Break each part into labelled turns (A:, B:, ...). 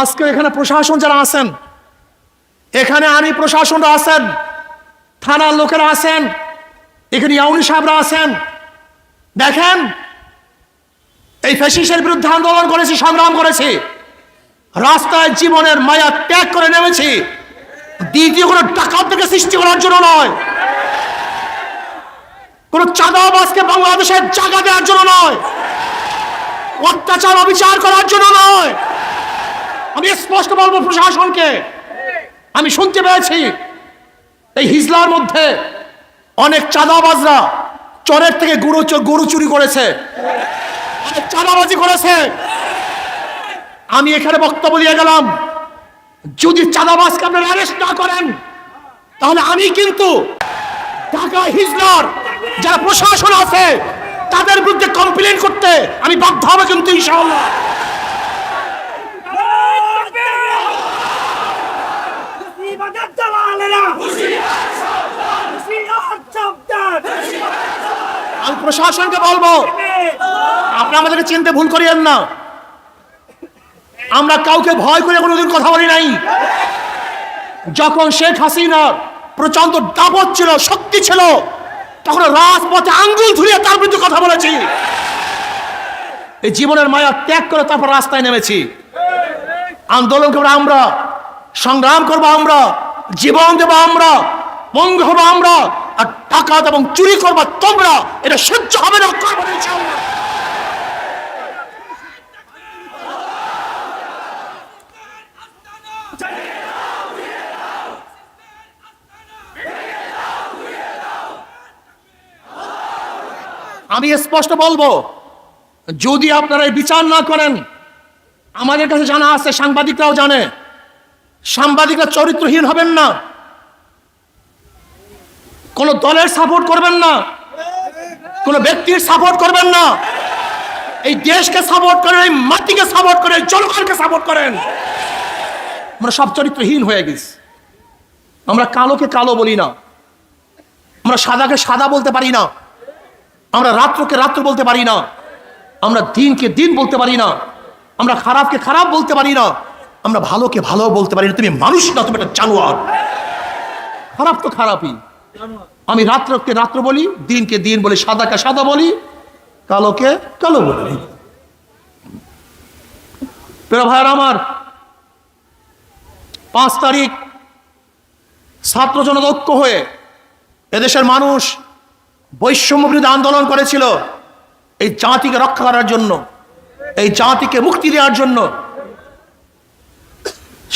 A: আজকে এখানে প্রশাসন যারা আছেন, এখানে আইনি প্রশাসনরা আছেন, থানার লোকেরা আছেন, এখানে ইউনি সাহেবরা আছেন। দেখেন, এই ফ্যাসিস্টের বিরুদ্ধে আন্দোলন করেছি, সংগ্রাম করেছি, রাস্তায় জীবনের মায়া ত্যাগ করে নেমেছি। দ্বিতীয় কোনো ডাকাতকে সৃষ্টি করার জন্য নয়, কোন চাঁদাবাজকে বাংলাদেশের জায়গা দেওয়ার জন্য নয়, অত্যাচার অবিচার করার জন্য নয়। আমি স্পষ্ট বলবো প্রশাসনকে, আমি শুনতে পেয়েছি এই হিজলার মধ্যে অনেক চাঁদাবাজরা চরের থেকে গরু চুরি করেছে, অনেক চাঁদাবাজি করেছে। আমি এখানে বক্তব্য দিয়ে গেলাম, যদি চাঁদাবাজকে আপনারা অ্যারেস্ট না করেন, তাহলে আমি কিন্তু ঢাকা হিজলার যারা প্রশাসন আছে তাদের বিরুদ্ধে কমপ্লেন করতে আমি বাধ্য হব কিন্তু ইনশাআল্লাহ। আমি প্রশাসনকে বলবো, আপনারা আমাদেরকে চিনতে ভুল করিয়েন না। আমরা কাউকে ভয় করে কোনোদিন কথা বলি নাই। যখন শেখ হাসিনার প্রচন্ড দাপট ছিল, শক্তি ছিল, তখন রাজপথে আঙ্গুল ধুলিয়ে তার বিরুদ্ধে কথা বলেছি। এই জীবনের মায়া ত্যাগ করে তারপর রাস্তায় নেমেছি। আন্দোলন করবো আমরা, সংগ্রাম করবো আমরা, জীবন দেবো আমরা, পঙ্গু হবো আমরা, আর ডাকাত এবং চুরি করবো তোমরা। এটা সহ্য হবে না, করবো না ইনশাআল্লাহ। আমি স্পষ্ট বলবো, যদি আপনারা এই বিচার না করেন, আমাদের কাছে জানা আছে, সাংবাদিকরাও জানে, সাংবাদিকরা চরিত্রহীন হবেন না, কোন দলের সাপোর্ট করবেন না, কোন ব্যক্তির সাপোর্ট করবেন না। এই দেশকে সাপোর্ট করেন, এই মাটিকে সাপোর্ট করেন, জনগণকে সাপোর্ট করেন। আমরা সব চরিত্রহীন হয়ে গেছি। আমরা কালোকে কালো বলি না, আমরা সাদাকে সাদা বলতে পারি না, আমরা রাত্রকে রাত্র বলতে পারি না, আমরা দিনকে দিন বলতে পারি না, আমরা খারাপকে খারাপ বলতে পারি না, আমরা ভালোকে ভালো বলতে পারি না। তুমি মানুষ না, তুমি একটা জানোয়ার। খারাপ তো খারাপই। আমি রাত্রকে রাত্র বলি, দিনকে দিন বলি, সাদাকে সাদা বলি, কালোকে কালো বলি। প্রিয় ভাইয়েরা আমার, 5 তারিখ ছাত্র জনতা ঐক্য হয়ে এদেশের মানুষ বৈষম্য বিরোধী আন্দোলন করেছিল এই জাতিকে রক্ষা করার জন্য, এই জাতিকে মুক্তি দেওয়ার জন্য,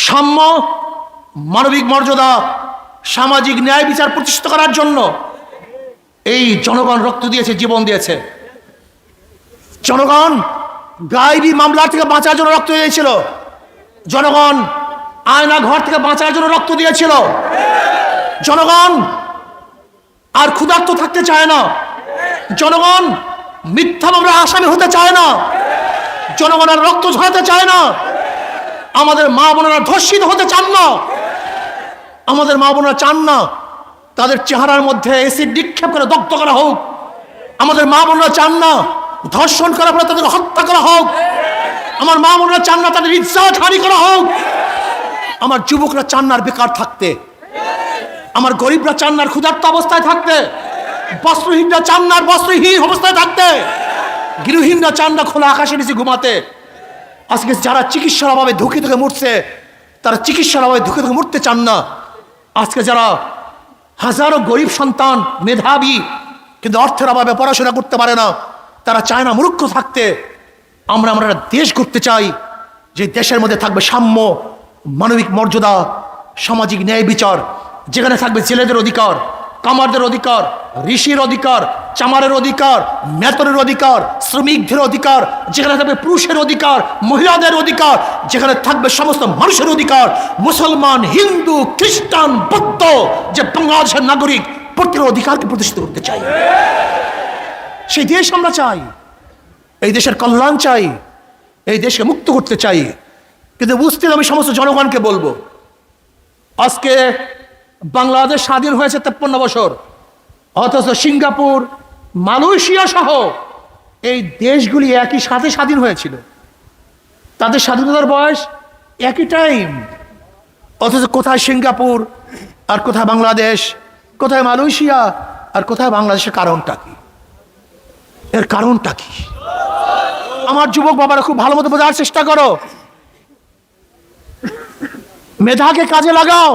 A: সাম্য, মানবিক মর্যাদা, সামাজিক ন্যায় বিচার প্রতিষ্ঠিত করার জন্য এই জনগণ রক্ত দিয়েছে, জীবন দিয়েছে। জনগণ গায়েবী মামলার থেকে বাঁচার জন্য রক্ত দিয়েছিল, জনগণ আয়না ঘর থেকে বাঁচার জন্য রক্ত দিয়েছিল, জনগণ আর ক্ষুধার্ত থাকতে চায় না, জনগণ মিথ্যা মামলার আসামি হতে চায় না, জনগণ আর রক্ত ঝরাতে চায় না, আমাদের মা বোনেরা ধর্ষিত হতে চান না, আমাদের মা বোনেরা চান না তাদের চেহারার মধ্যে এসিড নিক্ষেপ করে দগ্ধ করা হোক, আমাদের মা বোনেরা চান না ধর্ষণ করার পরে তাদের হত্যা করা হোক, আমার মা বোনেরা চান না তাদের ইজ্জত হানি করা হোক, আমার যুবকরা চান না বেকার থাকতে, আমার গরিবরা চান না ক্ষুধার্ত অবস্থায় থাকতে, বস্ত্রহীনরা চান না বস্ত্রহীন অবস্থায় থাকতে, গৃহহীনরা চান না খোলা আকাশের নিচে ঘুমাতে। আজকে যারা চিকিৎসার অভাবে ধুকে ধুকে মরছে, তারা চিকিৎসার অভাবে ধুকে ধুকে মরতে চান না। আজকে যারা হাজারো গরিব সন্তান মেধাবী কিন্তু অর্থের অভাবে পড়াশোনা করতে পারে না, তারা চায় না মূর্খ থাকতে। আমরা দেশ করতে চাই যে দেশের মধ্যে থাকবে সাম্য, মানবিক মর্যাদা, সামাজিক ন্যায় বিচার, যেখানে থাকবে ছেলেদের অধিকার, কামারদের অধিকার, ঋষির অধিকার, চামারের অধিকার, মেতনের অধিকার, শ্রমিকদের অধিকার, যেখানে থাকবে পুরুষের অধিকার, মহিলাদের অধিকার, যেখানে থাকবে সমস্ত মানুষের অধিকার, মুসলমান, হিন্দু, খ্রিস্টান, বৌদ্ধ, যে বাংলাদেশের নাগরিক প্রত্যেকের অধিকারকে প্রতিষ্ঠিত করতে চাই। সেই দেশ আমরা চাই, এই দেশের কল্যাণ চাই, এই দেশকে মুক্ত করতে চাই। কিন্তু বুঝতে আমি সমস্ত জনগণকে বলবো, আজকে বাংলাদেশ স্বাধীন হয়েছে 53 বছর, অথচ সিঙ্গাপুর, মালয়েশিয়া সহ এই দেশগুলি একই সাথে স্বাধীন হয়েছিল। তাদের স্বাধীনতার বয়স একই টাইম, অথচ কোথায় সিঙ্গাপুর আর কোথায় বাংলাদেশ, কোথায় মালয়েশিয়া আর কোথায় বাংলাদেশের কারণটা কি? এর কারণটা কি? আমার যুবক বাবারা খুব ভালো মতো বোঝার চেষ্টা করো। মেধাকে কাজে লাগাও,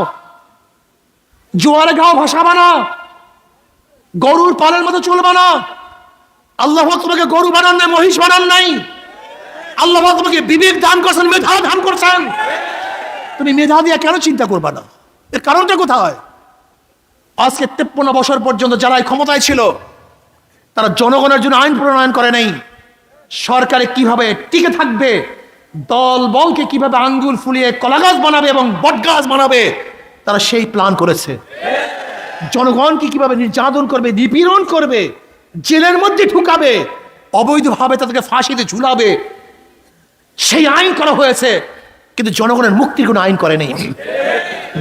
A: জোয়ারে গাও ভাসাবা না, গরুর পালের মতো চলবা না। আল্লাহ তোমাকে গরু বানান নাই, মহিষ বানান নাই। আল্লাহ তোমাকে বিবেক দান করছেন, মেধা দান করছেন। তুমি মেধা দিয়ে কেন চিন্তা করবা না? এর কারণটা কোথায়? আজকে 53 বছর পর্যন্ত যারা ক্ষমতায় ছিল তারা জনগণের জন্য আইন প্রণয়ন করে নাই। সরকারে কিভাবে টিকে থাকবে, দল বলকে কিভাবে আঙ্গুল ফুলিয়ে কলাগাছ বানাবে এবং বটগাছ বানাবে, তারা সেই প্ল্যান করেছে। জনগণকে কিভাবে নির্যাতন করবে, নিপীড়ন করবে, জেলের মধ্যে ঢুকাবে, অবৈধভাবে তাদেরকে ফাঁসিতে ঝুলাবে, সেই আইন করা হয়েছে। কিন্তু জনগণের মুক্তির কোনো আইন করেনি।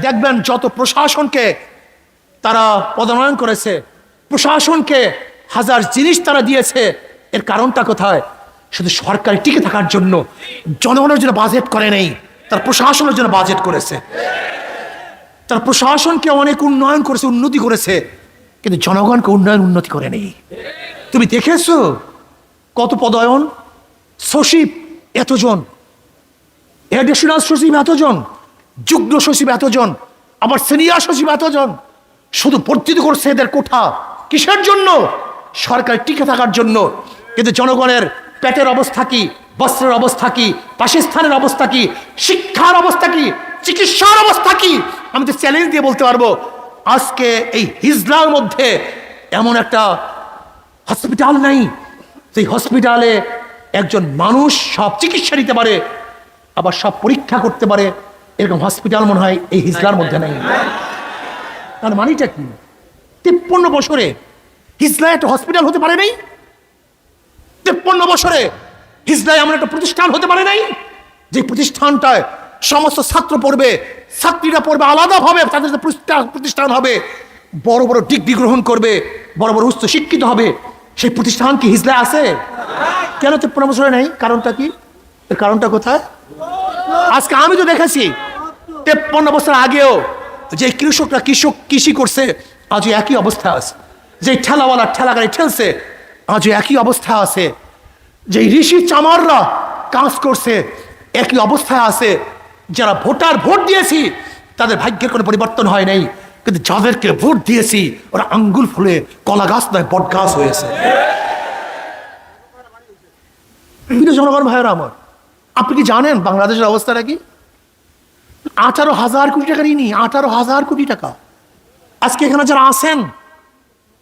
A: দেখবেন যত প্রশাসনকে তারা পদোন্নয়ন করেছে, প্রশাসনকে হাজার জিনিস তারা দিয়েছে, এর কারণটা কোথায়? শুধু সরকারি টিকে থাকার জন্য। জনগণের জন্য বাজেট করে নেই, তার প্রশাসনের জন্য বাজেট করেছে। তার প্রশাসনকে অনেক উন্নয়ন করেছে, উন্নতি করেছে, কিন্তু জনগণকে উন্নতি করে নেই। তুমি দেখেছো কত পদায়ন? সচিব এতজন, এডিশনাল সচিব এতজন, যুগ্ম সচিব এতজন, আবার সিনিয়র সচিব এতজন, শুধু বর্ধিত করছে এদের কোঠা। কিসের জন্য? সরকার টিকে থাকার জন্য। কিন্তু জনগণের পেটের অবস্থা কি, বস্ত্রের অবস্থা কি, বাসস্থানের অবস্থা কি, শিক্ষার অবস্থা কি, চিকিৎসার অবস্থা কি? আমি তো চ্যালেঞ্জ দিয়ে বলতে পারবো, আজকে এই হিজলার মধ্যে এমন একটা হসপিটাল নাই, সেই হসপিটালে একজন মানুষ সব চিকিৎসা দিতে পারে, আবার সব পরীক্ষা করতে পারে, এরকম হসপিটাল মনে হয় এই হিজলার মধ্যে নেই। তার মানেটা কি? 53 বছরে হিজলায় একটা হসপিটাল হতে পারে নাই? 53 বছরে হিজলায় এমন একটা প্রতিষ্ঠান হতে পারে নাই যে প্রতিষ্ঠানটায় সমস্ত ছাত্র পড়বে, ছাত্রীরা পড়বে আলাদাভাবে, তাদের প্রতিষ্ঠান হবে, বড় বড় ডিগ্রি গ্রহণ করবে, বড় বড় উচ্চ শিক্ষিত হবে। সেই প্রতিষ্ঠান কি হিজলায় আছে? কেন 53 বছরে নেই? কারণটা কি? এর কারণটা কোথায়? আজকে আমি তো দেখেছি 53 বছর আগেও যে কৃষকরা কৃষি করছে আজও একই অবস্থা আছে, যে ঠেলাওয়ালা ঠেলা গাড়ি ঠেলছে আজও একই অবস্থা আছে, যে ঋষি চামাররা কাজ করছে একই অবস্থায় আছে। যারা ভোট দিয়েছি তাদের ভাগ্যের কোনো পরিবর্তন হয় নাই, কিন্তু যাদেরকে ভোট দিয়েছি ওরা আঙ্গুল ফুলে কলা গাছ নয় বট গাছ হয়েছে। জনগণ ভাইয়েরা আমার, আপনি কি জানেন বাংলাদেশের অবস্থাটা কি? 18,000 কোটি টাকা ঋণী, 18,000 কোটি টাকা। আজকে এখানে যারা আছেন,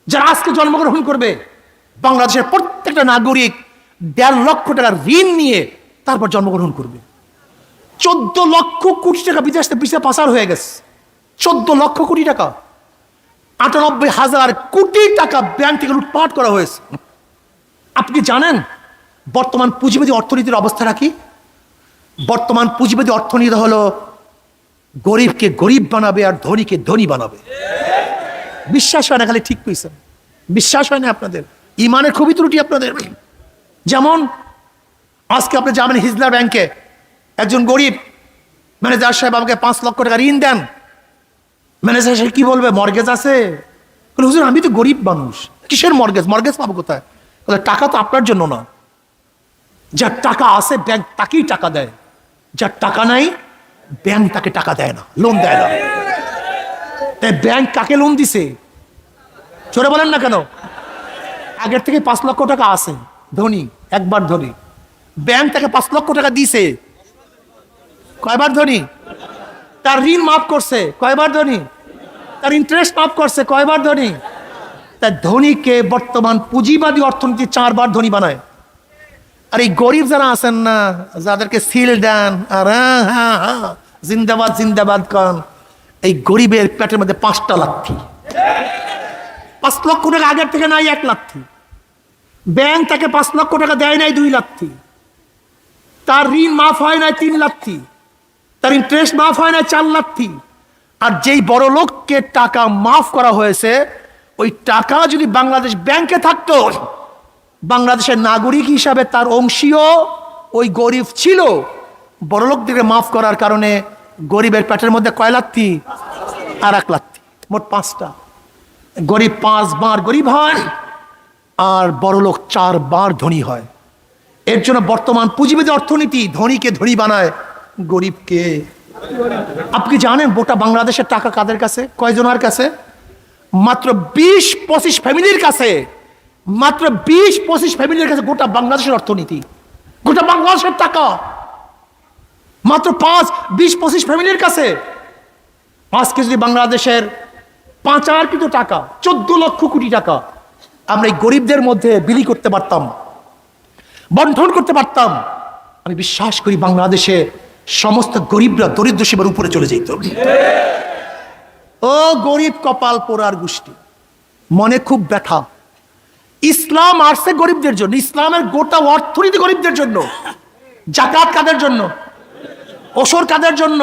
A: যারা আজকে জন্মগ্রহণ করবে, বাংলাদেশের প্রত্যেকটা নাগরিক 1.5 লক্ষ টাকার ঋণ নিয়ে তারপর জন্মগ্রহণ করবে। 14 লক্ষ কোটি টাকা বিদেশ পাচার হয়ে গেছে। 14 লক্ষ কোটি টাকা, 98,000 কোটি টাকা ব্যাংক থেকে লুটপাট করা হয়েছে। আপনি জানেন বর্তমান পুঁজিবাদী অর্থনীতির অবস্থাটা কি? বর্তমান পুঁজিবাদী অর্থনীতি হলো গরিবকে গরিব বানাবে আর ধনীকে ধনী বানাবে। বিশ্বাস হয় না? খালি ঠিক কইছেন, বিশ্বাস হয় না আপনাদের? ইমানের খুবই ত্রুটি আপনাদের। যেমন আজকে আপনি যাবেন হিজলা ব্যাংকে, একজন গরিব ম্যানেজার সাহেব আমাকে 5 লক্ষ টাকা ঋণ দেন। ম্যানেজার সাহেব কি বলবে? মর্গেজ আছে। হুজুর আমি তো গরিব মানুষ, কিসের মর্গেজ? মর্গেজ পাবো কোথায়? টাকা তো আপনার জন্য না, যার টাকা আছে ব্যাংক তাকেই টাকা দেয়, যার টাকা নাই ব্যাংক তাকে টাকা দেয় না, লোন দেয় না। তাই ব্যাংক কাকে লোন দিছে? চোরে বলেন না কেন? আগের থেকে 5 লক্ষ টাকা আছে, ধনী, একবার ধনী। ব্যাংক তাকে 5 লক্ষ টাকা দিছে, কয়বার ধনী? তার ঋণ মাফ করছে, কয়বার ধনী? তার ইন্টারেস্ট মাফ করছে, কয়বার ধনী? তার ধনীকে বর্তমান পুঁজিবাদী অর্থনীতি 4 বার ধনী বানায়। আর এই গরিব যারা আছেন না, যাদেরকে সিল দেন আর জিন্দাবাদ জিন্দাবাদ কন, এই গরিবের পেটের মধ্যে 5টা লাথি। 5 লক্ষ টাকা আগের থেকে নাই 1 লাথি। ব্যাংক তাকে 5 লক্ষ টাকা দেয় নাই 2 লাথি। তার ঋণ মাফ হয় নাই 3 লাথি। তার ইন্টারেস্ট মাফ হয় নাই 4 লাথি। আর যেই বড় লোককে টাকা মাফ করা হয়েছে, ওই টাকা যদি বাংলাদেশ ব্যাংকে থাকতো, বাংলাদেশের নাগরিক হিসাবে তার অংশীয় ওই গরিব ছিল, বড়লোকদেরকে মাফ করার কারণে গরিবের পেটের মধ্যে কয় লাত্তি? আর 1 লাত্তি, মোট 5টা। গরিব 5 বার গরিব হয় আর বড়লোক 4 বার ধনী হয়। এর জন্য বর্তমান পুঁজিবাদী অর্থনীতি ধনীকে ধনী বানায়, গরিবকে। আপনি জানেন গোটা বাংলাদেশের টাকা কাদের কাছে? কয়জনের কাছে? মাত্র 20-25 ফ্যামিলির কাছে। মাত্র 20-25 ফ্যামিলির কাছে গোটা বাংলাদেশের অর্থনীতি, গোটা বাংলাদেশের টাকা মাত্র 20-25 ফ্যামিলির কাছে। আজকে যদি বাংলাদেশের পাচারকৃত টাকা 14 লক্ষ কোটি টাকা আমরা এই গরিবদের মধ্যে বিলি করতে পারতাম, বন্টন করতে পারতাম, আমি বিশ্বাস করি বাংলাদেশে সমস্ত গরিবরা দরিদ্র সীমার উপরে চলে যেত। ও গরিব কপাল পোড়ার গোষ্ঠী, মনে খুব ব্যথা। ইসলাম আসছে গরিবদের জন্য, ইসলামের গোটা অর্থনীতি গরিবদের জন্য। জাকাত কাদের জন্য? ওসর কাদের জন্য?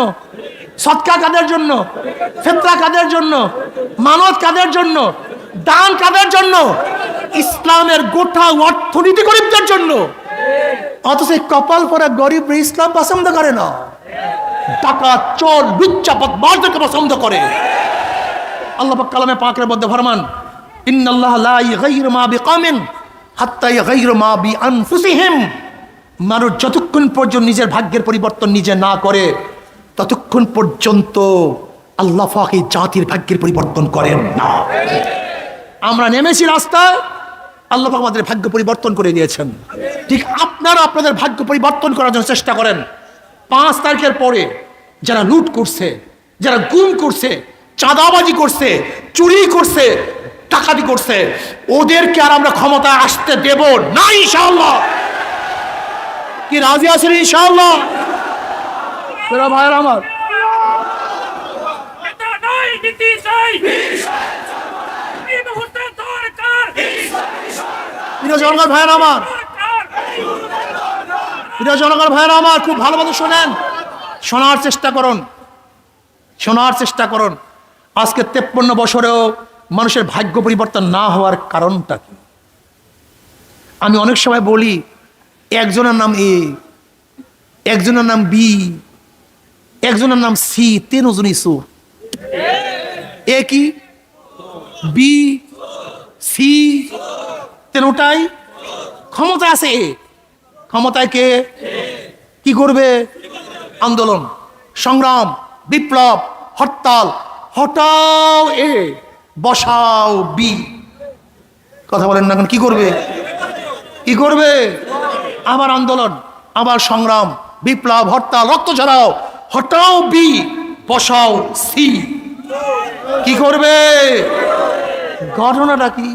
A: সদকা কাদের জন্য? ফিতরা কাদের জন্য? মানত কাদের জন্য? দান কাদের জন্য? ইসলামের গোটা অর্থনীতি গরিবদের জন্য। অথচ কপাল পরা গরিব ইসলাম পছন্দ করে না, টাকা চোর লুচ্চাপদ বারদেরকে পছন্দ করে। আল্লাহ পাক কালামে পাকের মধ্যে ফরমান, ইন্নাল্লাহ লা ইগাইরু মা বিকাওমিন হাত্তা ইগাইরু মা বিআনফুসিহিম। মানুষ যতক্ষণ পর্যন্ত নিজের ভাগ্যের পরিবর্তন নিজে না করে ততক্ষণ পর্যন্ত আল্লাহ পাক এই জাতির ভাগ্যের পরিবর্তন করেন না। আমরা নেমেছি রাস্তায়, আল্লাহ পাক আমাদের ভাগ্য পরিবর্তন করে দিয়েছেন। ঠিক আপনারা আপনাদের ভাগ্য পরিবর্তন করার জন্য চেষ্টা করেন। 5 তারিখের পরে যারা লুট করছে, যারা গুম করছে, চাঁদাবাজি করছে, চুরি করছে, টাকাতি করছে, ওদেরকে আর আমরা ক্ষমতায় আসতে দেব না ইনশাআল্লাহ। কি রাজি আছেন ইনশাআল্লাহ? ভাইয়ের আমার, জনগণ ভাইয়ের আমার, জনগণ ভাইয়ের আমার, খুব ভালোভাবে শোনেন, শোনার চেষ্টা করুন, শোনার চেষ্টা করুন। আজকে 53 বছরেও মানুষের ভাগ্য পরিবর্তন না হওয়ার কারণটা কি? আমি অনেক সময় বলি, একজনের নাম এ, একজনের নাম বি, একজনের নাম সি, 3 জনই চোর। এ কি, বি, সি, 3টাই ক্ষমতা আছে। এ ক্ষমতায় কে? কি করবে? আন্দোলন, সংগ্রাম, বিপ্লব, হরতাল। হটাও এ, বসাও বি। কথা বলেন না, এখন কি করবে? কি করবে? আবার আন্দোলন, আবার সংগ্রাম, বিপ্লব, হরতাল, রক্ত ঝরাও। হটাও বি, বসাও সি। কি করবে? ঘটনাটা কি?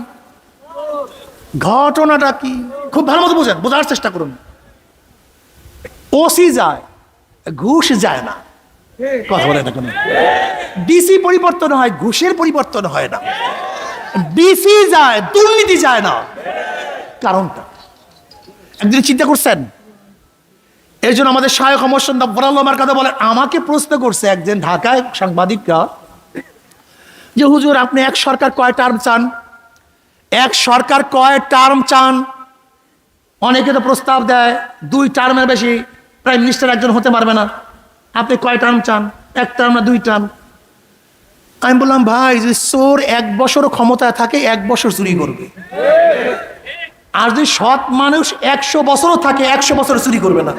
A: ঘটনাটা কি? খুব ভালো মতো বোঝেন, বোঝার চেষ্টা করুন। ওসি যায়, ঘুষ যায় না। কথা বলে না কেন? ডিসি পরিবর্তন হয়, ঘুষের পরিবর্তন হয় না। ডিসি যায়, দুর্নীতি যায় না। কারণটা একদিন চিন্তা করছেন? এই জন্য আমাদের শায়খ অমরসন আমার কথা বলে, আমাকে প্রশ্ন করছে একজন ঢাকায় সাংবাদিকরা যে হুজুর আপনি এক সরকার কয় টার্ম চান? এক সরকার কয় টার্ম চান? অনেকে তো প্রস্তাব দেয় 2 টার্মের বেশি প্রাইম মিনিস্টার একজন হতে পারবে না। আপনি কয় টার্ম চান? 1 টার্ম না 2 টার্ম? আমি বললাম, ভাই যদি চোর 1 বছরও ক্ষমতায় থাকে 1 বছর চুরি করবে, আর যদি সৎ মানুষ 100 বছরও থাকে 100 বছর চুরি করবে না।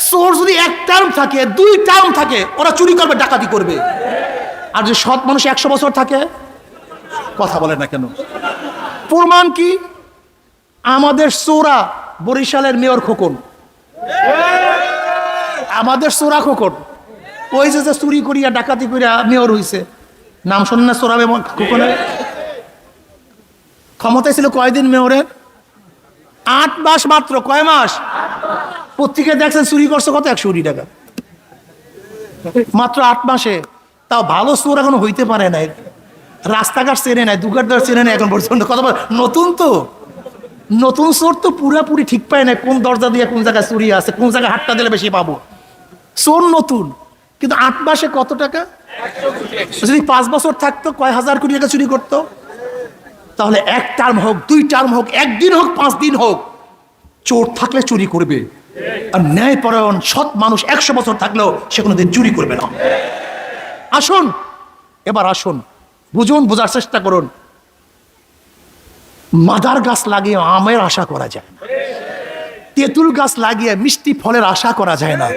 A: চোর যদি 1 টার্ম থাকে, 2 টার্ম থাকে, ওরা চুরি করবে, ডাকাতি করবে। আর যদি সৎ মানুষ 100 বছর থাকে, কথা বলে না কেন? প্রমাণ কি? আমাদের চোরা বরিশালের মেয়র খোকন, আমাদের চোরা খোকন, ওই যে চুরি করিয়া ডাকাতি করিয়া মেয়র হইছে, নাম শোনেন না? চোরা খোকনের ক্ষমতায় ছিল কয়দিন মেয়রের? 8 মাস মাত্র। কয় মাস? পত্রিকায় দেখছেন চুরি করছে কত? 100 কোটি টাকা মাত্র 8 মাসে। তাও ভালো চোর এখনো হইতে পারে নাই, রাস্তাঘাট চেনে নাই, দুঘাটদার চেনে নাই এখন পর্যন্ত। কথা বল, নতুন তো, নতুন চোর তো পুরাপুরি ঠিক পায় না কোন দরজা দিয়ে কোন জায়গায় চুরি আছে, কোন জায়গায় হাতটা দিলে বেশি পাবো। চোর নতুন, কিন্তু 8 মাসে কত টাকা? যদি 5 বছর থাকতো কয় হাজার কোটি টাকা চুরি করতো। তাহলে 1 টার্ম হোক, 2 টার্ম হোক, 1 দিন হোক, 5 দিন হোক, চোর থাকলে চুরি করবে। আর ন্যায়পরায়ণ সৎ মানুষ 100 বছর থাকলেও সে কোনোদিন চুরি করবে না। আসুন, এবার আসুন, বুঝুন, বোঝার চেষ্টা করুন। মাদার গাছ লাগিয়ে আমের আশা করা যায় না, তেঁতুল গাছ লাগিয়ে মিষ্টি ফলের আশা করা যায় না।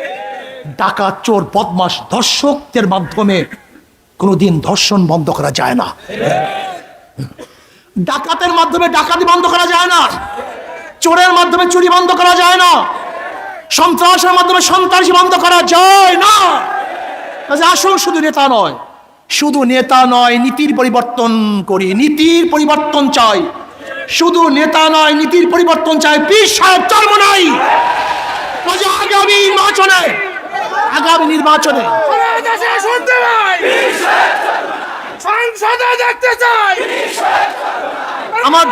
A: ডাকাত, চোর, বদমাশ, ধর্ষকদের মাধ্যমে কোনোদিন ধর্ষণ বন্ধ করা যায় না। ডাকাতের মাধ্যমে ডাকাতি বন্ধ করা যায় না, চোরের মাধ্যমে চুরি বন্ধ করা যায় না, সন্ত্রাসের মাধ্যমে সন্ত্রাসী বন্ধ করা যায় না। আসুন, শুধু নেতা নয়, শুধু নেতা নয়, নীতির পরিবর্তন করি, নীতির পরিবর্তন চাই। শুধু নেতা নয়, নীতির পরিবর্তন চাই। পীর সাহেব চর্ম নাই। আগামী নির্বাচনে আমার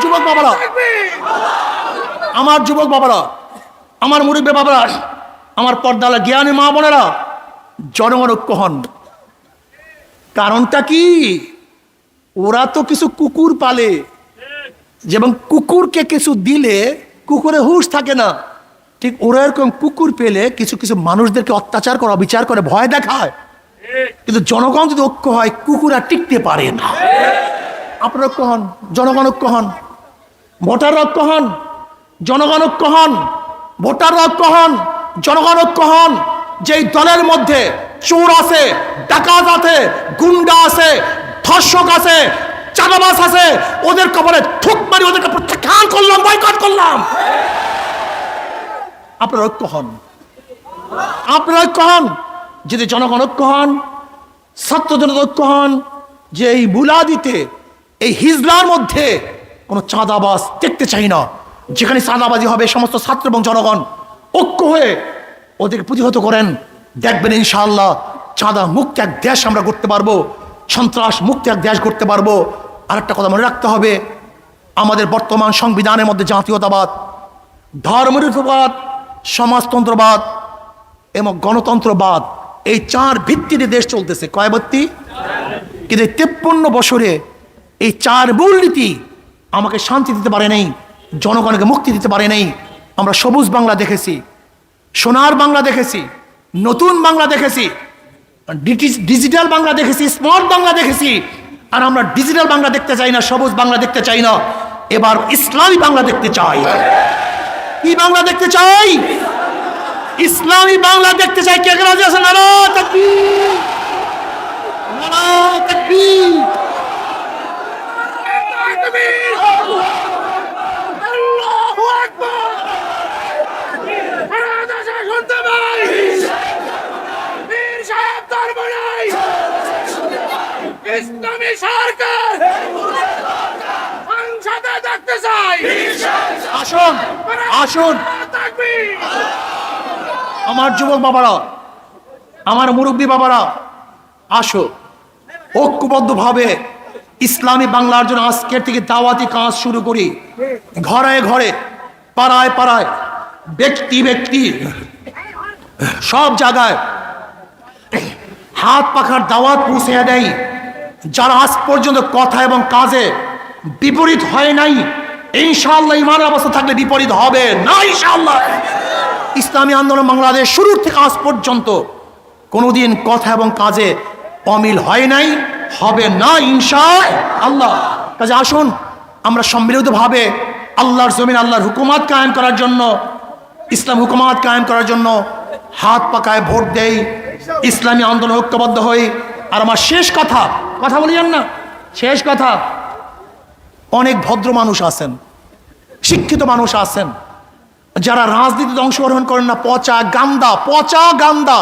A: যুবক বাবারা, আমার মুরব্বী বাবারা, আমার পর্দালা জ্ঞানী মা বোনেরা, জনগণ ঐক্য হন। কারণটা কি? ওরা তো কিছু কুকুর পালে, যেমন কুকুরকে কিছু দিলে কুকুরে হুঁশ থাকে না, ঠিক ওরা এরকম কুকুর পেলে কিছু কিছু মানুষদেরকে অত্যাচার করে, বিচার করে, ভয় দেখায়। কিন্তু জনগণ যদি ঐক্য হয়, কুকুর আর টিকতে পারে না। আপনারা ঐক্য হন, জনগণ ঐক্য হন, ভোটার ঐক্য হন, জনগণ ঐক্য হন, ভোটার ঐক্য হন, জনগণ ঐক্য হন। যেই দলের মধ্যে চোর আছে, ডাকাত আছে, গুন্ডা আছে, ধর্ষক আছে, চাঁদাবাজ আছে, ওদের কবরে ঠুক মারি ওদেরকে প্রত্যাখ্যান করলাম, বয়কট করলাম। আপনারা ঐক্য হন, আপনারা ঐক্য হন। যদি জনগণ ঐক্য হন, ছাত্র জনতা ঐক্য হন, যে এই মুলাদিতে, এই হিজলার মধ্যে কোনো চাঁদাবাজ দেখতে চাই না। যেখানে চাঁদাবাজি হবে, সমস্ত ছাত্র এবং জনগণ ঐক্য হয়ে ওদেরকে প্রতিহত করেন, দেখবেন ইনশাআল্লাহ চাঁদা মুক্ত এক দেশ আমরা করতে পারবো, সন্ত্রাস মুক্ত এক দেশ করতে পারবো। আর একটা কথা মনে রাখতে হবে, আমাদের বর্তমান সংবিধানের মধ্যে জাতীয়তাবাদ, ধর্মনিরপেক্ষবাদ, সমাজতন্ত্রবাদ এবং গণতন্ত্রবাদ, এই 4 ভিত্তিতে দেশ চলতেছে। কয় ভিত্তি? কিন্তু 53 বছরে এই 4 মূলনীতি আমাকে শান্তি দিতে পারে নাই, জনগণকে মুক্তি দিতে পারে নাই। আমরা সবুজ বাংলা দেখেছি, সোনার বাংলা দেখেছি, নতুন বাংলা দেখেছি, ডিজিটাল বাংলা দেখেছি, স্মার্ট বাংলা দেখেছি। আর আমরা ডিজিটাল বাংলা দেখতে চাই না, সবুজ বাংলা দেখতে চাই না, এবার ইসলামী বাংলা দেখতে চাই। কি বাংলা দেখতে চাই? ইসলামী বাংলা দেখতে চাই। কে রাজি আছেন? নারায়ে তাকবীর, নারায়ে তাকবীর, আল্লাহু আকবার। শুনতে পাই পীর সাহেব ধর্ম নাই, ইসলামী সরকার সংসদে দেখতে চাই। আসুন, আসুন, আমার যুবক বাবারা, আমার মুরব্বী বাবারা, আসো ঐক্যবদ্ধভাবে ইসলামী বাংলার জন্য আজকের থেকে দাওয়াতি কাজ শুরু করি। ঘরে ঘরে, পাড়ায় পাড়ায়, ব্যক্তি ব্যক্তি, সব জায়গায় হাত পাখার দাওয়াত পৌঁছে দেয়। যারা আজ পর্যন্ত কথা এবং কাজে বিপরীত হয় নাই, ইনশাআল্লাহ ইমানের অবস্থা থাকলে বিপরীত হবে না ইনশাআল্লাহ। ইসলামী আন্দোলন বাংলাদেশ শুরুর থেকে আজ পর্যন্ত কোনোদিন কথা এবং কাজে অমিল হয় নাই, হবে না ইনশাআল্লাহ। কাজে আসুন আমরা সম্মিলিতভাবে আল্লাহর জমিন, আল্লাহর হুকুমাত কায়েম করার জন্য, ইসলাম হুকুমাত কায়েম করার জন্য হাত পাকায় ভোট দেই, ইসলামী আন্দোলন ঐক্যবদ্ধ হই। আর আমার শেষ কথা বলি না, শেষ কথা, অনেক ভদ্র মানুষ আছেন, শিক্ষিত মানুষ আছেন, যারা রাজনীতিতে অংশগ্রহণ করেন না, পচা গান্দা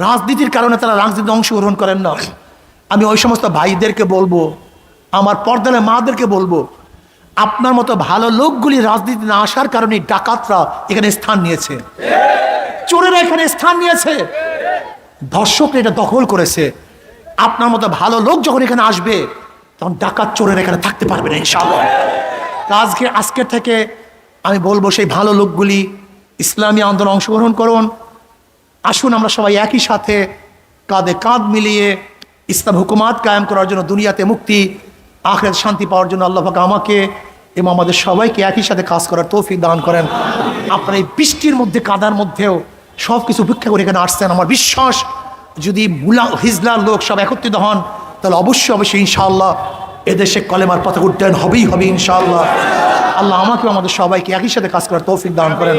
A: রাজনীতির কারণে তারা রাজনীতিতে অংশগ্রহণ করেন না। আমি ওই সমস্ত ভাইদেরকে বলবো, আমার পর্দালে মাদেরকে বলবো, আপনার মতো ভালো লোকগুলি রাজনীতি না আসার কারণে ডাকাতরা এখানে স্থান নিয়েছে, চোরেরা এখানে স্থান নিয়েছে, ধর্ষকরা এটা দখল করেছে। আপনার মতো ভালো লোক যখন এখানে আসবে, তখন ডাকাত চোরেরা এখানে থাকতে পারবে না ইনশাআল্লাহ। আজকে থেকে আমি বলবো, সেই ভালো লোকগুলি ইসলামী আন্দোলন অংশগ্রহণ করুন। আসুন আমরা সবাই একই সাথে কাঁধে কাঁধ মিলিয়ে ইসলাম হুকুমাত কায়েম করার জন্য, দুনিয়াতে মুক্তি, আখিরাতে শান্তি পাওয়ার জন্য আল্লাহ পাক আমাকে এবং আমাদের সবাইকে একই সাথে কাজ করার তৌফিক দান করেন। আপনার এই বৃষ্টির মধ্যে কাদার মধ্যেও সব কিছু উপেক্ষা করে এখানে আসছেন। আমার বিশ্বাস যদি হিজলার লোক সব একত্রিত হন তাহলে অবশ্যই অবশ্যই ইনশাআল্লাহ এদেশে কলেমার পতাকা উড্ডয়ন হবেই হবে ইনশাআল্লাহ। আল্লাহ আমাকে আমাদের সবাইকে একই সাথে কাজ করার তৌফিক দান করেন।